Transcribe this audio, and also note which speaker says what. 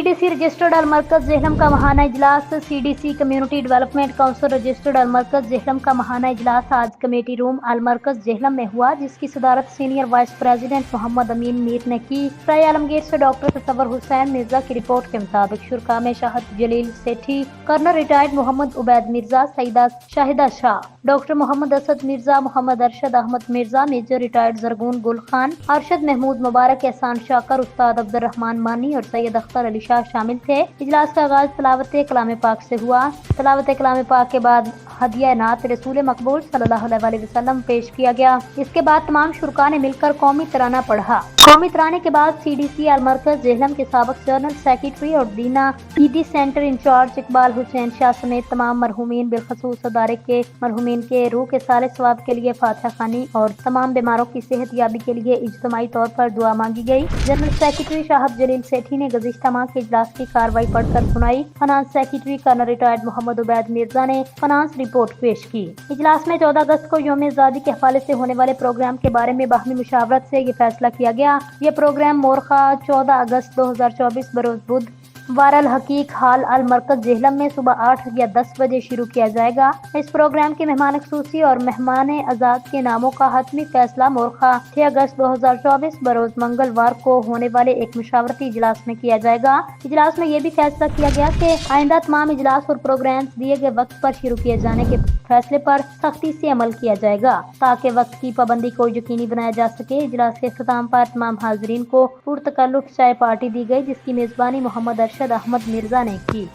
Speaker 1: CDC registered Almarkaz Jhelum का महाना इजलास। CDC community development council registered Almarkaz Jhelum का महाना इजलास आज कमेटी रूम अलमरकज जेहलम में हुआ, जिसकी सदारत सीनियर वाइस प्रेसिडेंट मोहम्मद अमीन मीर ने की। फ्राई आलमगीर से डॉक्टर तसव्वुर हुसैन मिर्जा की रिपोर्ट के मुताबिक शुरा में Shahid Jalil Sethi, colonel retired Mohammad Ubaid Mirza, Saeeda Shahida Shah, doctor Mohammad Asad Mirza, Mohammad Arshad Ahmad Mirza, major retired Zargoon Gul Khan, Arshad Mahmood मुबारक, एहसान शाकर, उस्ताद अब्दुल रहमान मानी और सैयद अख्तर अली शाह शामिल थे। इजलास का आगाज तलावत कलाम पाक से हुआ। तलावत कलाम पाक के बाद हदिया नात रसूल मकबूल सल्लल्लाहु अलैहि वसल्लम पेश किया गया। इसके बाद तमाम शुरका ने मिलकर कौमी तराना पढ़ा। कौमी तराने के बाद CDC अलमरकज जेहलम के साबिक जनरल सेक्रेटरी और दीना ED centre incharge Iqbal Hussain Shah समेत तमाम मरहूमीन बिलखसूस अदारे के मरहूमीन के रूह के साले सवाब के लिए फातिहा खानी और तमाम बीमारों की सेहत याबी के लिए इज्तिमाई तौर पर दुआ मांगी गई। जनरल सेक्रेटरी शाहद जलील सेठी ने गुज़िश्ता माह के इजलास की कार्रवाई पढ़कर सुनाई। Finance secretary colonel retired Mohammad Ubaid Mirza ने फाइनेंस रिपोर्ट पेश की। इजलास में 14 अगस्त को यौम आज़ादी के हवाले से होने वाले प्रोग्राम के बारे में बाहमी मुशावरत से ये फैसला किया गया। ये प्रोग्राम मोरखा 14 अगस्त 2024 बरोज बुध वारल हकीक हाल अलमरकज जेहलम में सुबह 8 या 10 बजे शुरू किया जाएगा। इस प्रोग्राम के मेहमान खसूसी और मेहमान आजाद के नामों का हतमी फैसला मोरखा 6 अगस्त 2024 बरोज मंगलवार को होने वाले एक मुशावरती इजलास में किया जाएगा। इजलास में यह भी फैसला किया गया कि आइंदा तमाम इजलास और प्रोग्राम दिए गए वक्त पर शुरू किए जाने के फैसले पर सख्ती से अमल किया जाएगा ताकि वक्त की पाबंदी को यकीनी बनाया जा सके। इजलास के इख्तिताम पर तमाम हाजरीन को पुरतकल्लुफ चाय पार्टी दी गई, जिसकी मेजबानी मोहम्मद अरशद अहमद मिर्जा ने की।